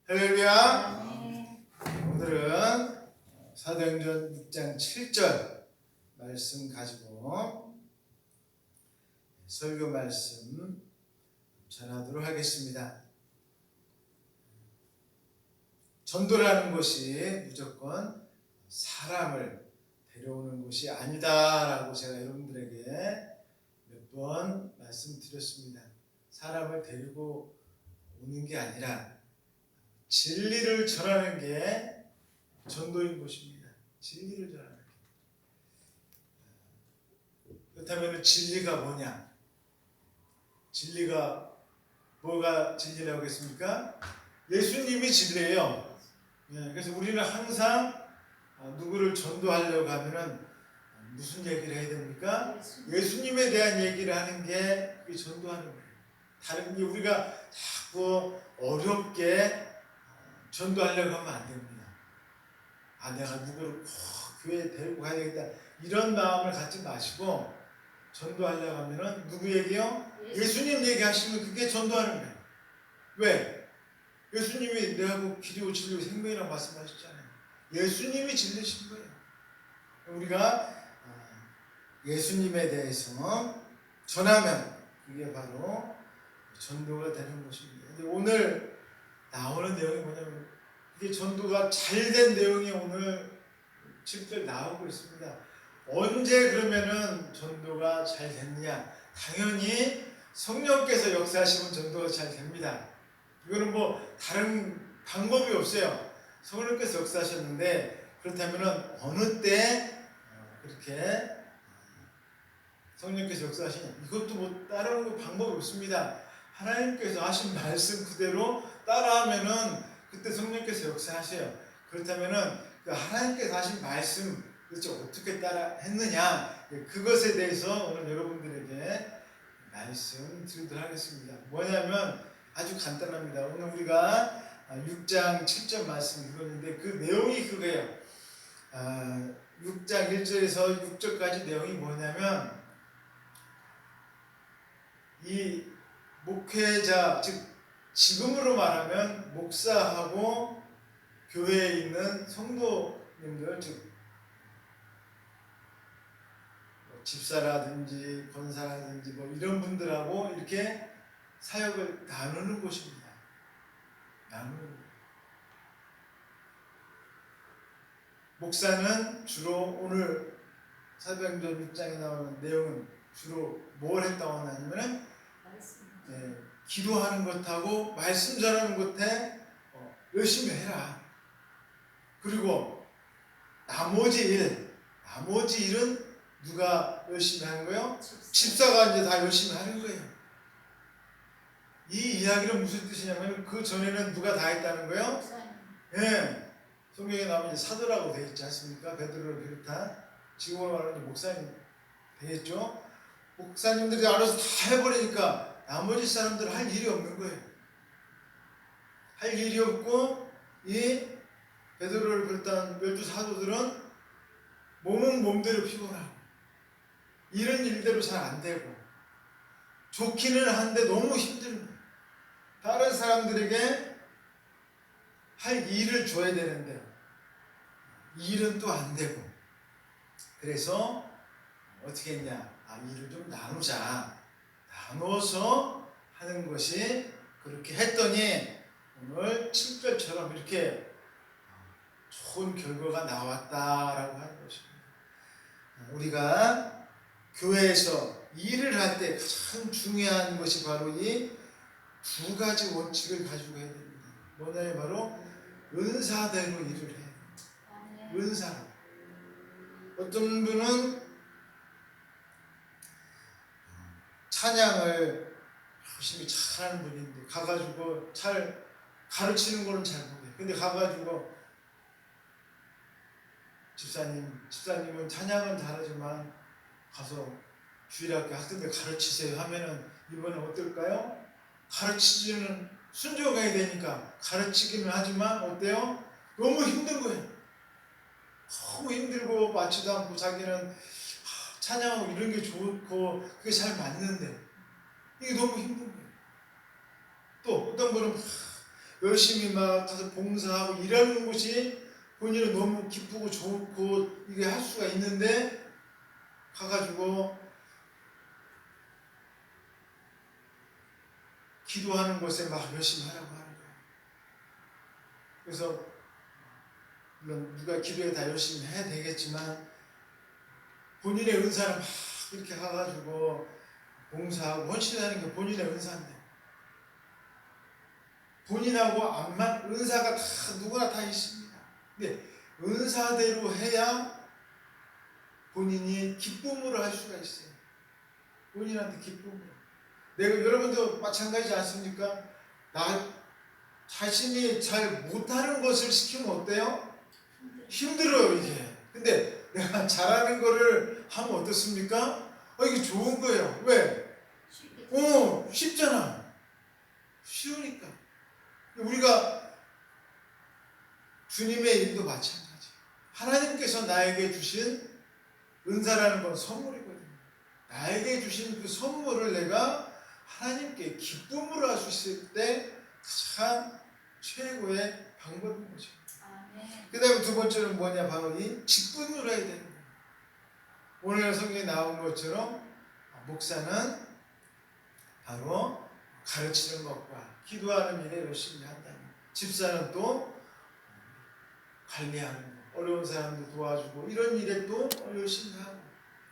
할렐루야. 네. 오늘은 사도행전 6장 7절 말씀 가지고 설교 말씀 전하도록 하겠습니다. 전도라는 것이 무조건 사람을 데려오는 것이 아니다라고 제가 여러분들에게 몇 번 말씀드렸습니다. 사람을 데리고 오는 게 아니라 진리를 전하는 게 전도인 것입니다. 진리를 전하는 게. 그렇다면 진리가 뭐냐? 진리가 뭐가 진리라고 했습니까? 예수님이 진리예요. 그래서 우리는 항상 누구를 전도하려고 하면은 무슨 얘기를 해야 됩니까? 예수님에 대한 얘기를 하는 게 그게 전도하는 거예요. 다른 게 우리가 자꾸 어렵게 전도하려고 하면 안 됩니다. 내가 누구를 꼭 교회에 데리고 가야 되겠다 이런 마음을 갖지 마시고 전도하려고 하면은 누구 얘기요? 예수님 얘기하시면 그게 전도하는 거예요. 왜? 예수님이 내가 길이고 진리고 생명이라고 말씀하셨잖아요. 예수님이 진리신 거예요. 우리가 예수님에 대해서 전하면 그게 바로 전도가 되는 것입니다. 근데 오늘 나오는 내용이 뭐냐면 이게 전도가 잘 된 내용이 오늘 7절 나오고 있습니다. 언제 그러면은 전도가 잘 됐느냐? 당연히 성령께서 역사하시면 전도가 잘 됩니다. 이거는 뭐 다른 방법이 없어요. 성령께서 역사하셨는데 그렇다면은 어느 때 그렇게 성령께서 역사하시냐? 이것도 뭐 따르는 방법이 없습니다. 하나님께서 하신 말씀 그대로 따라하면은 그때 성령께서 역사하세요. 그렇다면은 그 하나님께서 하신 말씀 도대체 어떻게 따라 했느냐? 그것에 대해서 오늘 여러분들에게 말씀드리도록 하겠습니다. 뭐냐면 아주 간단합니다. 오늘 우리가 6장 7절 말씀 읽었는데 그 내용이 그거예요. 6장 1절에서 6절까지 내용이 뭐냐면 이 목회자, 즉 지금으로 말하면 목사하고 교회에 있는 성도님들, 즉 집사라든지 권사라든지 뭐 이런 분들하고 이렇게 사역을 나누는 곳입니다. 나누는 곳. 목사는 주로 오늘 사도행전 6장에 나오는 내용은 주로 뭘 했다고 하냐면은 기도하는 것하고 말씀 전하는 것에 열심히 해라. 그리고 나머지 일은 누가 열심히 하는 거예요? 집사가 이제 다 열심히 하는 거예요. 이 이야기는 무슨 뜻이냐면 그 전에는 누가 다 했다는 거예요? 예. 성경에 나오면 이제 사도라고 되어 있지 않습니까? 베드로를 비롯한 지금으로 말하면 목사님 되겠죠? 목사님들이 알아서 다 해버리니까 나머지 사람들은 할 일이 없는 거예요. 할 일이 없고 이 베드로를 비롯한 12 사도들은 몸은 몸대로 피곤하고 이런 일대로 잘 안 되고 좋기는 한데 너무 힘든 거예요. 다른 사람들에게 할 일을 줘야 되는데 일은 또 안 되고 그래서 어떻게 했냐? 일을 좀 나누자. 나눠서 하는 것이 그렇게 했더니 오늘 7절처럼 이렇게 좋은 결과가 나왔다라고 하는 것입니다. 우리가 교회에서 일을 할 때 가장 중요한 것이 바로 이 두 가지 원칙을 가지고 해야 됩니다. 뭐냐면 바로 은사대로 일을 해야 됩니다. 은사로. 어떤 분은 찬양을 열심히 잘하는 분인데 가가지고 잘 가르치는 거는 잘 못해요. 근데 가가지고 집사님은 찬양은 잘하지만 가서 주일학교 학생들 가르치세요 하면은 이번에 어떨까요? 가르치지는 순종해야 되니까 가르치기는 하지만 어때요? 너무 힘든 거예요. 너무 힘들고 맞지도 않고 자기는 찬양하고 이런 게 좋고 그게 잘 맞는데 이게 너무 힘든 거예요. 또 어떤 분은 열심히 막 가서 봉사하고 일하는 것이 본인은 너무 기쁘고 좋고 이게 할 수가 있는데 가가지고 기도하는 것에 막 열심히 하라고 하는 거예요. 그래서 물론 누가 기도에 다 열심히 해야 되겠지만 본인의 은사는 막 이렇게 가가지고 봉사하고 헌신하는 게 본인의 은사인데 본인하고 암만 은사가 다 누구나 다 있습니다. 근데 은사대로 해야 본인이 기쁨으로 할 수가 있어요. 본인한테 기쁨으로. 내가 여러분도 마찬가지지 않습니까? 나 자신이 잘 못하는 것을 시키면 어때요? 힘들어요 이게. 근데 내가 잘하는 거를 하면 어떻습니까? 이게 좋은 거예요. 왜? 쉽잖아. 쉬우니까. 우리가 주님의 일도 마찬가지. 하나님께서 나에게 주신 은사라는 건 선물이거든요. 나에게 주신 그 선물을 내가 하나님께 기쁨으로 할 수 있을 때 가장 최고의 방법인 거죠. 그 다음에 두 번째는 뭐냐? 바로 이 직분으로 해야 되는 거예요. 오늘 성경에 나온 것처럼 목사는 바로 가르치는 것과 기도하는 일에 열심히 한다는 것. 집사는 또 관리하는 것, 어려운 사람들 도와주고 이런 일에 또 열심히 하고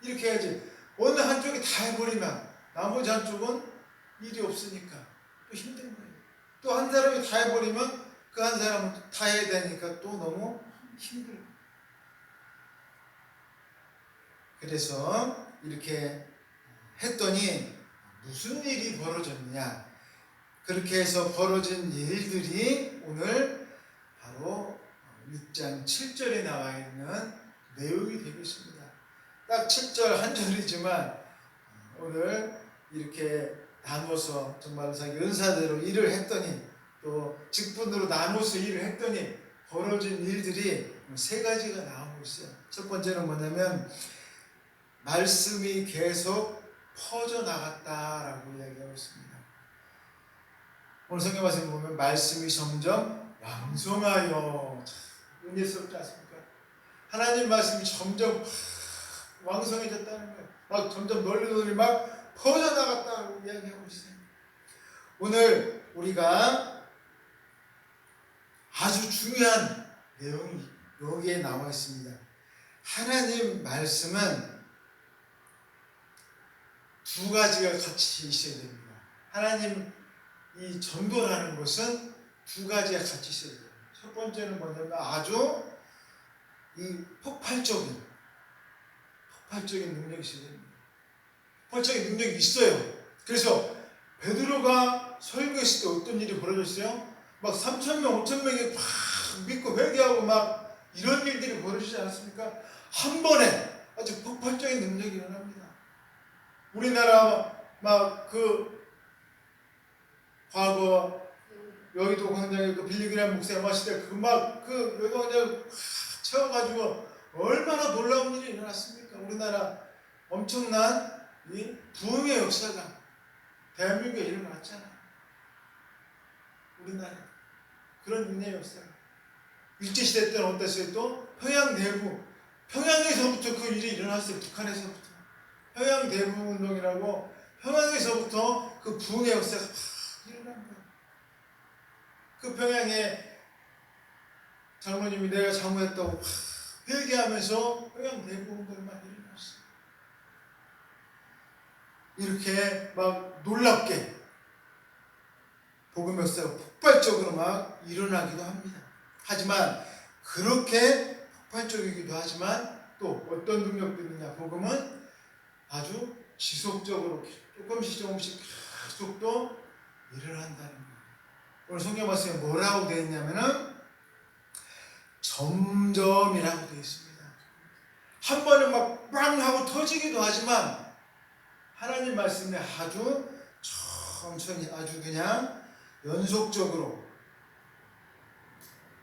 이렇게 해야지. 어느 한쪽이 다 해버리면 나머지 한쪽은 일이 없으니까 또 힘든 거예요. 또 한 사람이 다 해버리면 그 한 사람은 다 해야 되니까 또 너무 힘들어요. 그래서 이렇게 했더니 무슨 일이 벌어졌느냐? 그렇게 해서 벌어진 일들이 오늘 바로 6장 7절에 나와 있는 내용이 되겠습니다. 딱 7절 한 절이지만 오늘 이렇게 나눠서 정말 자기 은사대로 일을 했더니 또 직분으로 나눠서 일을 했더니 벌어진 일들이 세 가지가 나오고 있어요. 첫 번째는 뭐냐면 말씀이 계속 퍼져나갔다라고 이야기하고 있습니다. 오늘 성경 말씀 보면 말씀이 점점 왕성하여, 은혜스럽지 않습니까? 하나님 말씀이 점점 왕성해졌다는 거예요. 막 점점 널리 막 퍼져나갔다고 이야기하고 있어요. 오늘 우리가 아주 중요한 내용이 여기에 나와 있습니다. 하나님 말씀은 두 가지가 같이 있어야 됩니다. 하나님 이 전도라는 것은 두 가지가 같이 있어야 돼요. 첫 번째는 뭐냐면 아주 이 폭발적인 능력이 있어야 됩니다. 폭발적인 능력이 있어요. 그래서 베드로가 설교했을 때 어떤 일이 벌어졌어요? 막 3,000명, 5,000명이 막 믿고 회개하고 막 이런 일들이 벌어지지 않았습니까? 한 번에 아주 폭발적인 능력이 일어납니다. 우리나라 막 그 과거 여의도 광장에 그 빌리그램 목사 마실 때 그 막 그 여의도 광장 채워가지고 얼마나 놀라운 일이 일어났습니까? 우리나라 엄청난 이 부흥의 역사가 대한민국에 일어났잖아요. 우리나라 그런 은혜의 역사. 일제시대 때는 어땠어요? 또 평양 대부, 평양에서부터 그 일이 일어났어요. 북한에서부터 평양대부운동이라고 평양에서부터 그 부흥의 역사가 막 일어난 거예요. 그 평양에 장로님이 내가 잘못했다고 막 회개하면서 평양대부운동이 막 일어났어요. 이렇게 막 놀랍게 복음 역사가 폭발적으로 막 일어나기도 합니다. 하지만 그렇게 폭발적이기도 하지만 또 어떤 능력도 있느냐? 복음은 아주 지속적으로 조금씩 계속 또 일어난다는 거예요. 오늘 성경 말씀에 뭐라고 되어 있냐면은 점점이라고 되어 있습니다. 한 번에 막 빵 하고 터지기도 하지만 하나님 말씀에 아주 천천히 아주 그냥 연속적으로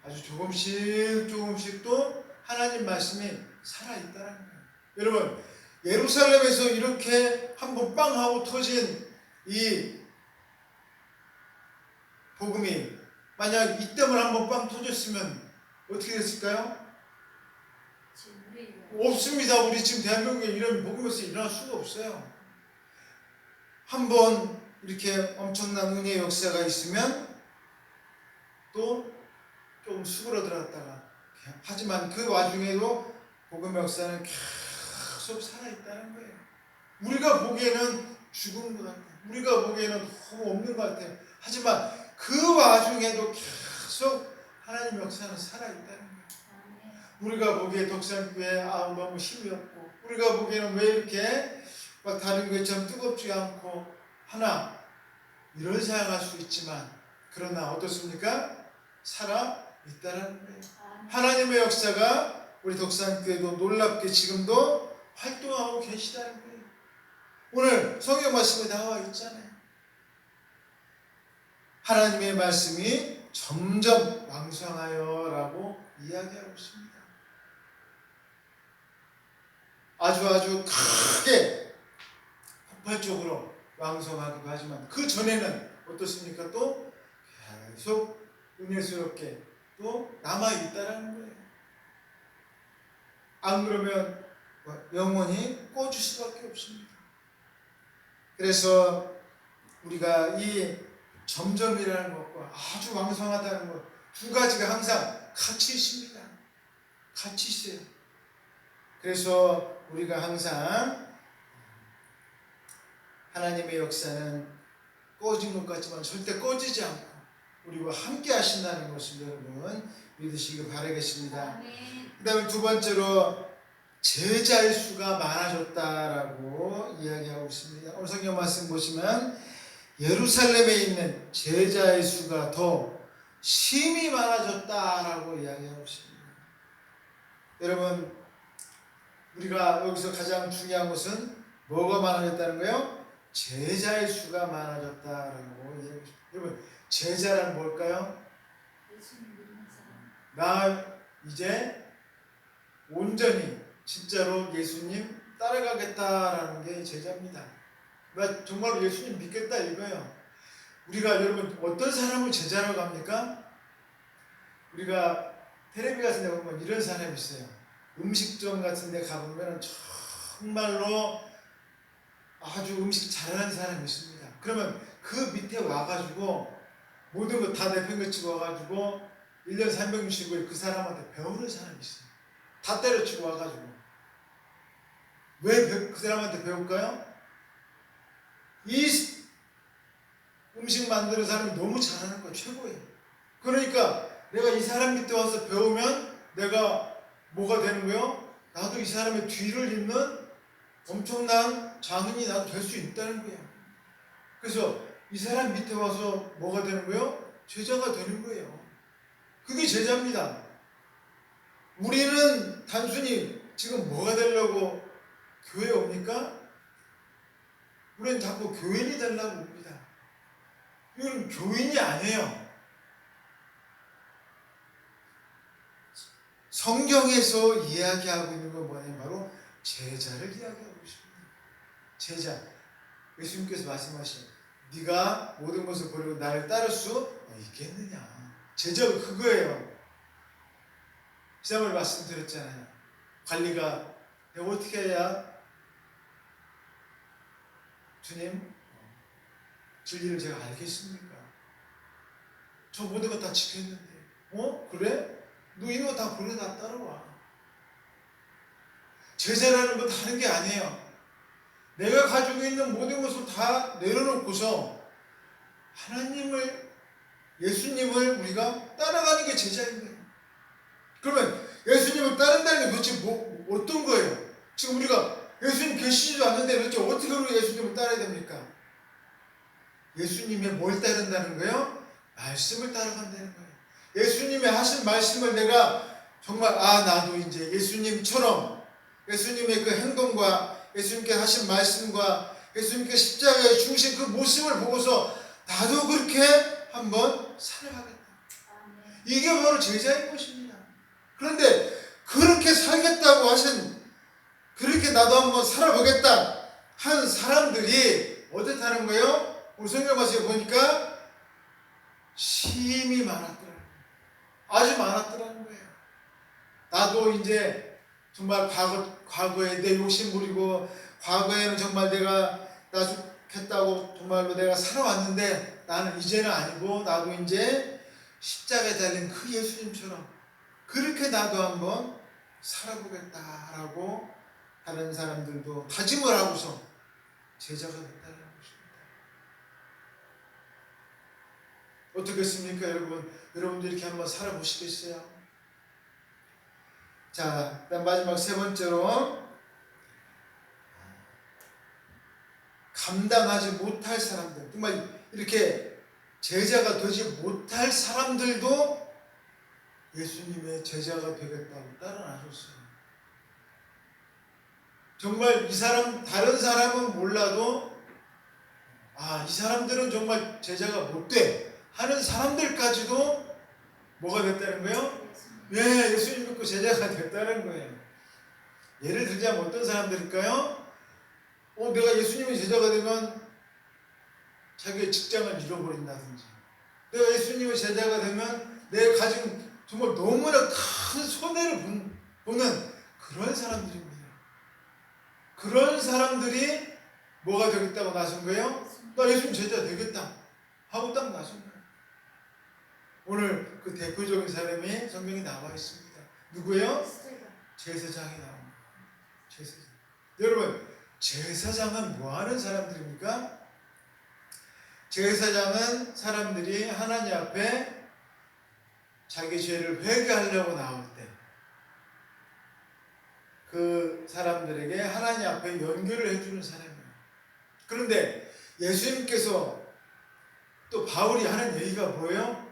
아주 조금씩 또 하나님 말씀이 살아있다는 거예요. 여러분 예루살렘에서 이렇게 한번 빵 하고 터진 이 복음이 만약 이 댐을 한번 빵 터졌으면 어떻게 됐을까요? 없습니다. 우리 지금 대한민국에 이런 복음에서 일어날 수가 없어요. 한번 이렇게 엄청난 은혜의 역사가 있으면 또 조금 수그러들었다가, 하지만 그 와중에도 복음의 역사는 계속 살아있다는 거예요. 우리가 보기에는 죽은 것 같아요. 우리가 보기에는 너무 없는 것 같아요. 하지만 그 와중에도 계속 하나님의 역사는 살아있다는 거예요. 우리가 보기에 독산교회 너무 힘이 없고, 우리가 보기에는 왜 이렇게 막 다른 교회처럼 뜨겁지 않고 하나, 이런 생각할 수 있지만, 그러나 어떻습니까? 살아있다는 거예요. 하나님의 역사가 우리 독산교회도 놀랍게 지금도 활동하고 계시다는 거예요. 오늘 성경 말씀에 나와 있잖아요. 하나님의 말씀이 점점 왕성하여 라고 이야기하고 있습니다. 아주 크게 폭발적으로 왕성하기도 하지만 그 전에는 어떻습니까? 또 계속 은혜스럽게 또 남아있다라는 거예요. 안 그러면 영원히 꺼질 수밖에 없습니다. 그래서 우리가 이 점점이라는 것과 아주 왕성하다는 것, 두 가지가 항상 같이 있습니다. 같이 있어요. 그래서 우리가 항상 하나님의 역사는 꺼진 것 같지만 절대 꺼지지 않고 우리와 함께 하신다는 것을 여러분 믿으시기 바라겠습니다. 그 다음에 두 번째로 제자의 수가 많아졌다라고 이야기하고 있습니다. 오늘 성경 말씀 보시면 예루살렘에 있는 제자의 수가 더 심히 많아졌다라고 이야기하고 있습니다. 여러분, 우리가 여기서 가장 중요한 것은 뭐가 많아졌다는 거예요? 제자의 수가 많아졌다라고 이야기하고 있습니다. 여러분, 제자란 뭘까요? 나 이제 온전히 진짜로 예수님 따라가겠다라는 게 제자입니다. 나 정말로 예수님 믿겠다 이거예요. 우리가 여러분 어떤 사람을 제자라고 합니까? 우리가 텔레비 같은 데 보면 이런 사람이 있어요. 음식점 같은 데 가보면 정말로 아주 음식 잘하는 사람이 있습니다. 그러면 그 밑에 와가지고 모든 거 다 내팽개치고 와가지고 1년 365일 그 사람한테 배우는 사람이 있어요. 다 때려치고 와가지고. 왜 그 사람한테 배울까요? 이 음식 만드는 사람이 너무 잘하는 거예요. 최고예요. 그러니까 내가 이 사람 밑에 와서 배우면 내가 뭐가 되는 거예요? 나도 이 사람의 뒤를 잇는 엄청난 장인이 나도 될 수 있다는 거예요. 그래서 이 사람 밑에 와서 뭐가 되는 거예요? 제자가 되는 거예요. 그게 제자입니다. 우리는 단순히 지금 뭐가 되려고 교회에 옵니까? 우리는 자꾸 교인이 되려고 옵니다. 이건 교인이 아니에요. 성경에서 이야기하고 있는 건 뭐냐면 바로 제자를 이야기하고 있습니다. 제자. 예수님께서 말씀하신 네가 모든 것을 버리고 나를 따를 수 있겠느냐. 제자가 그거예요. 지난번에 말씀드렸잖아요. 관리가 내가 어떻게 해야 주님 진리를 제가 알겠습니까? 저 모든 거 다 지켰는데 그래? 너 이런 거 다 버려 다 따라와. 제자라는 건 다른 게 아니에요. 내가 가지고 있는 모든 것을 다 내려놓고서 하나님을, 예수님을 우리가 따라가는 게 제자인 거예요. 그러면 예수님을 따른다는 게 도대체 어떤 거예요? 지금 우리가 예수님 계시지도 않는데 도대체 어떻게 우리가 예수님을 따라야 됩니까? 예수님의 뭘 따른다는 거예요? 말씀을 따라간다는 거예요. 예수님의 하신 말씀을 내가 정말 나도 이제 예수님처럼 예수님의 그 행동과 예수님께 하신 말씀과 예수님께 십자가에 죽으신 그 모습을 보고서 나도 그렇게 한번 살아가겠다. 이게 바로 제자인 것입니다. 그런데 그렇게 살겠다고 하신, 그렇게 나도 한번 살아보겠다 한 사람들이 어떻다는 거예요? 우리 성경 말씀에 보니까 심히 많았더라는 거예요. 아주 많았더라는 거예요. 나도 이제 정말 과거에 내 욕심 부리고 과거에는 정말 내가 나죽겠다고 정말로 내가 살아왔는데 나는 이제는 아니고 나도 이제 십자가에 달린 그 예수님처럼 그렇게 나도 한번 살아보겠다라고 다른 사람들도 다짐을 하고서 제자가 됐다는 것입니다. 어떻겠습니까, 여러분? 여러분도 이렇게 한번 살아보시겠어요? 자, 그다음 마지막 세 번째로 감당하지 못할 사람들, 정말 이렇게 제자가 되지 못할 사람들도 예수님의 제자가 되겠다고 따라나셨어요. 정말 이 사람, 다른 사람은 몰라도 이 사람들은 정말 제자가 못 돼 하는 사람들까지도 뭐가 됐다는 거예요? 네, 예수님 믿고 제자가 됐다는 거예요. 예를 들자면 어떤 사람들일까요? 내가 예수님의 제자가 되면 자기의 직장을 잃어버린다든지, 내가 예수님의 제자가 되면 내가 가진 정말 너무나 큰 손해를 보는 그런 사람들입니다. 그런 사람들이 뭐가 되겠다고 나선 거예요? 나 예수님 제자 되겠다 하고 딱 나선 거예요. 오늘 그 대표적인 사람이 성경에 나와 있습니다. 누구예요? 제사장이 나옵니다. 제사장. 여러분, 제사장은 뭐 하는 사람들입니까? 제사장은 사람들이 하나님 앞에 자기 죄를 회개하려고 나올 때 그 사람들에게 하나님 앞에 연결을 해주는 사람이에요. 그런데 예수님께서 또 바울이 하는 얘기가 뭐예요?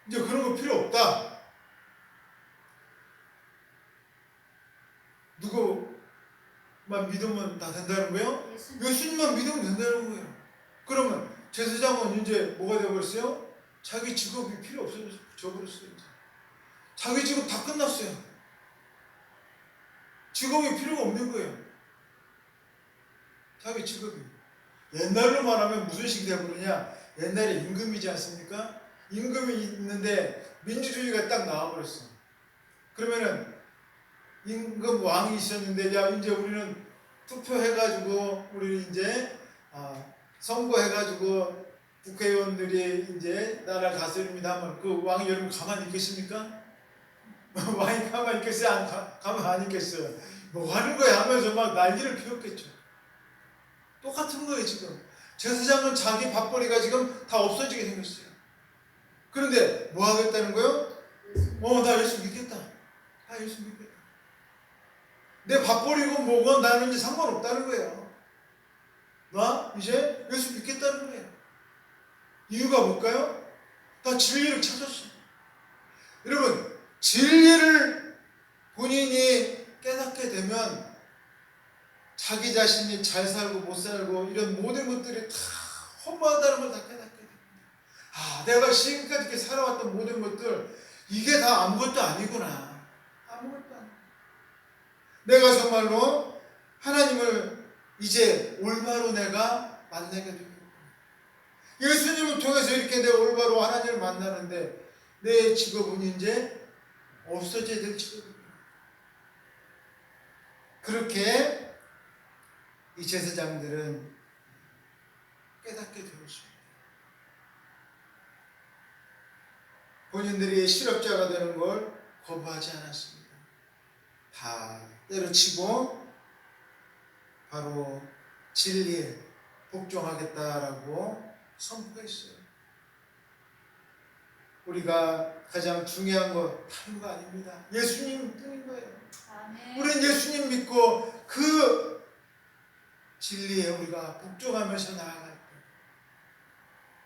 이제 그런 거 필요 없다. 누구만 믿으면 다 된다는 거예요? 예수님만 믿으면 된다는 거예요. 그러면 제사장은 이제 뭐가 되어버렸어요? 자기 직업이 필요 없어져버렸어요. 자기 직업 다 끝났어요. 직업이 필요가 없는 거예요. 자기 직업이. 옛날로 말하면 무슨 식이 되어버리냐? 옛날에 임금이지 않습니까? 임금이 있는데 민주주의가 딱 나와버렸어. 그러면은 임금 왕이 있었는데, 야, 이제 우리는 투표해가지고 우리 이제 선거해가지고 국회의원들이 이제 나라 다스립니다 하면 그 왕이 여러분 가만히 있겠습니까? 왕이 가만히 있겠어요? 가만히 안 있겠어요? 뭐 하는 거야 하면서 막 난리를 피웠겠죠. 똑같은 거예요. 지금 제사장은 자기 밥벌이가 지금 다 없어지게 생겼어요. 그런데 뭐 하겠다는 거예요? 나 예수 믿겠다. 나 예수 믿겠다. 내 밥벌이고 뭐고 나는 이제 상관없다는 거예요. 나 이제 예수 믿겠다는 거예요. 이유가 뭘까요? 나 진리를 찾았어. 여러분, 진리를 본인이 깨닫게 되면 자기 자신이 잘 살고 못 살고 이런 모든 것들이 다 허무하다는 걸 다 깨닫게 됩니다. 내가 지금까지 이렇게 살아왔던 모든 것들, 이게 다 아무것도 아니구나. 아무것도 아니구나. 내가 정말로 하나님을 이제 올바로 내가 만나게 되겠구나. 예수님을 통해서 이렇게 내가 올바로 하나님을 만나는데 내 직업은 이제 없어져야 될 직업이구나. 그렇게 이 제사장들은 깨닫게 되었습니다. 본인들이 실업자가 되는 걸 거부하지 않았습니다. 다 때려치고 바로 진리에 복종하겠다라고 선포했어요. 우리가 가장 중요한 거 다른 거 아닙니다. 예수님 뿐인 거예요. 우리는 예수님 믿고 그 진리에 우리가 복종하면서 나아갈 때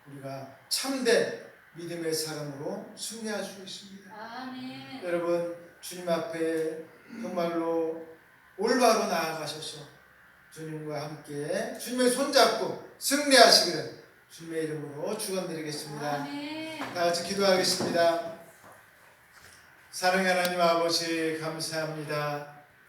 우리가 참된 믿음의 사람으로 승리할 수 있습니다. 아멘. 여러분, 주님 앞에 정말로 올바로 나아가셔서 주님과 함께 주님의 손잡고 승리하시기를 주님의 이름으로 축원드리겠습니다. 아멘. 다 같이 기도하겠습니다. 사랑하는 하나님 아버지, 감사합니다.